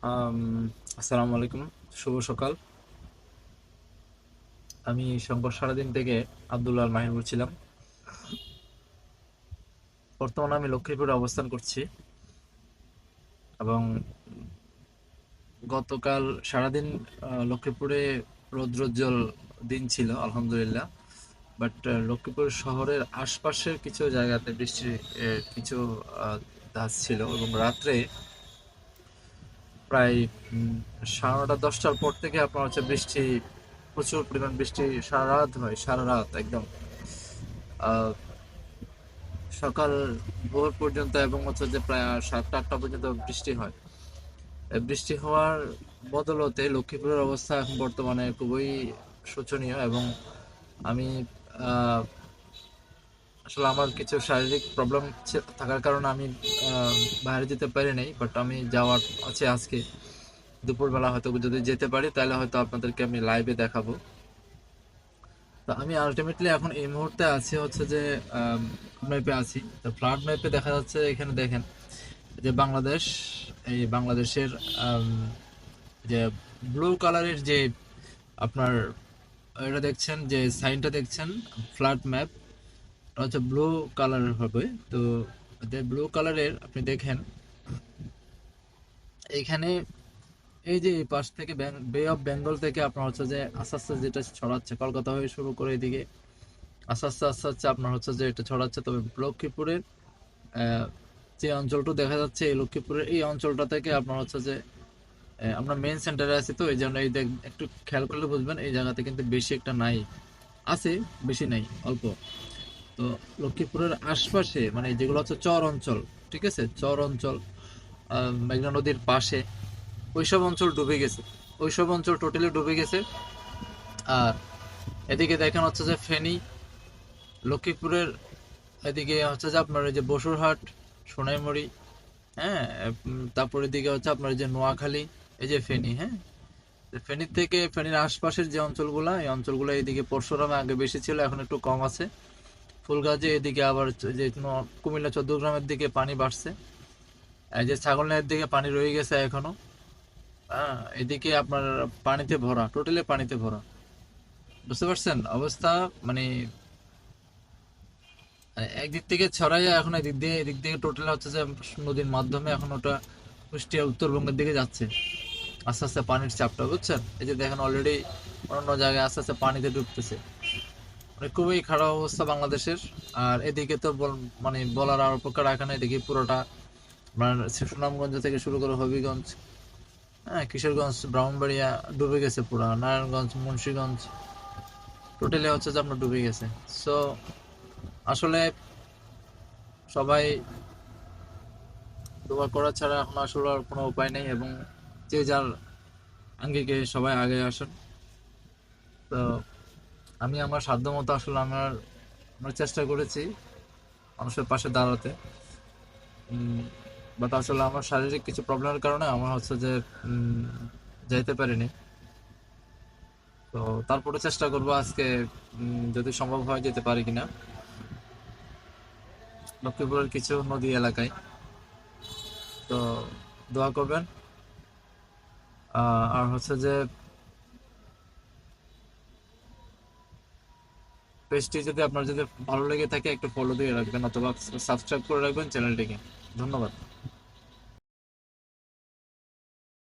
আম, আসসালামু আলাইকুম। শুভ সকাল। আমি শঙ্কর সারাদিন থেকে আব্দুল্লাহ আল মাহির বলছিলাম। বর্তমানে আমি লক্ষ্মীপুরে অবস্থান করছি এবং গতকাল সারাদিন লক্ষ্মীপুরে রৌদ্রোজ্জ্বল দিন ছিল আলহামদুলিল্লাহ। বাট লক্ষ্মীপুর শহরের আশপাশের কিছু জায়গাতে বৃষ্টির কিছু ধাঁচ ছিল এবং রাত্রে প্রায় 9:30-10টার পর থেকে আপনার হচ্ছে বৃষ্টি, প্রচুর পরিমাণ বৃষ্টি সারা রাত হয়, সারা রাত একদম আহ, সকাল ভোর পর্যন্ত এবং হচ্ছে যে প্রায় 7টা 8টা পর্যন্ত বৃষ্টি হয়। এই বৃষ্টি হওয়ার বদলতে লক্ষ্মীপুরের অবস্থা এখন বর্তমানে খুবই শোচনীয় এবং আমি আহ, আসলে আমার কিছু শারীরিক প্রবলেম থাকার কারণে আমি আহ, বাইরে যেতে পারি নাই, বাট আমি যাওয়ার আছে আজকে দুপুরবেলা। হয়তো যদি যেতে পারি তাহলে হয়তো আপনাদেরকে আমি লাইভে দেখাবো। তো আমি আলটিমেটলি এখন এই মুহূর্তে আছি হচ্ছে যে ম্যাপে আছি। তো ফ্লাড ম্যাপে দেখা যাচ্ছে, এখানে দেখেন যে বাংলাদেশ, এই বাংলাদেশের আম, যে ব্লু কালারের যে আপনার এটা দেখছেন, যে সাইনটা দেখছেন, ফ্ল্যাট ম্যাপ, হচ্ছে ব্লু কালারের হবে। তো যে ব্লু কালারের আপনি দেখেন এইখানে, এই যে এই পাশ থেকে বে অফ বেঙ্গল থেকে আপনার হচ্ছে যে আস্তে আস্তে যেটা ছড়াচ্ছে কলকাতা হয়ে শুরু করে এদিকে আস্তে আস্তে আস্তে আস্তে আপনার হচ্ছে যে এটা ছড়াচ্ছে। তবে লক্ষ্মীপুরের আহ, যে অঞ্চলটা দেখা যাচ্ছে, এই লক্ষ্মীপুরের এই অঞ্চলটা থেকে আপনার হচ্ছে যে আমরা মেইন সেন্টারে আছি, তো এই জন্য এই একটু খেয়াল করলে বুঝবেন এই জায়গাতে কিন্তু বেশি একটা নাই, আছে, বেশি নাই, অল্প। তো লক্ষ্মীপুরের আশপাশে মানে যেগুলো হচ্ছে চর অঞ্চল, ঠিক আছে, চর অঞ্চল, মেঘনা নদীর পাশে ওইসব অঞ্চল ডুবে গেছে, ওইসব অঞ্চল টোটালি ডুবে গেছে। আর এদিকে দেখেন হচ্ছে যে ফেনী, লক্ষ্মীপুরের এদিকে হচ্ছে যে আপনার এই যে বসুরহাট, সোনাইমুড়ি, হ্যাঁ, তারপরে এদিকে হচ্ছে আপনার এই যে নোয়াখালী, এই যে ফেনী, হ্যাঁ, ফেনীর থেকে ফেনীর আশপাশের যে অঞ্চলগুলা, এই অঞ্চলগুলো এদিকে পরশুরামে আগে বেশি ছিল, এখন একটু কম আছে। ফুলগাজী এদিকে আবার যে কুমিল্লা চৌদ্দগ্রামের দিকে পানি বাড়ছে। এই যে ছাগলনাইয়ের দিকে পানি রয়ে গেছে এখনো। হ্যাঁ, এদিকে আপনার পানিতে ভরা, টোটালি পানিতে ভরা। বুঝতে পারছেন অবস্থা? মানে একদিক থেকে ছড়াইয়া এখন এদিক থেকে টোটাল হচ্ছে যে নদীর মাধ্যমে এখন ওটা কুষ্টিয়া উত্তরবঙ্গের দিকে যাচ্ছে আস্তে আস্তে পানির চাপটা, বুঝছেন? এই যে দেখেন অলরেডি অন্য জায়গায় আস্তে আস্তে পানিতে ডুবতেছে। মানে খুবই খারাপ অবস্থা বাংলাদেশের। আর এদিকে তো মানে বলার আর অপেক্ষা রাখা নাই, দেখি পুরোটা আপনার সুনামগঞ্জ থেকে শুরু করে হবিগঞ্জ, হ্যাঁ, কিশোরগঞ্জ, ব্রাহ্মণবাড়িয়া ডুবে গেছে পুরা, নারায়ণগঞ্জ, মুন্সিগঞ্জ টোটালি হচ্ছে যে আপনার ডুবে গেছে। সো আসলে সবাই দোয়া করা ছাড়া এখন আসলে আর কোনো উপায় নেই, এবং যে যার আঙ্গিকে সবাই আগে আসেন। তো আমি আমার সাধ্যমতো আসলে আমার চেষ্টা করেছি মানুষের পাশে দাঁড়াতে। বাট আসলে আমার শারীরিক কিছু প্রবলেমের কারণে আমার হচ্ছে যে উম, যাইতে পারিনি। তো তারপরে চেষ্টা করবো আজকে, যদি সম্ভব হয় যেতে পারি কিনা লক্ষ্মীপুরের কিছু নদী এলাকায়। তো দোয়া করবেন। আর হচ্ছে যে পেজটি যদি আপনার যদি ভালো লেগে থাকে একটু ফলো দিয়ে রাখবেন অথবা সাবস্ক্রাইব করে রাখবেন চ্যানেলটিকে। ধন্যবাদ।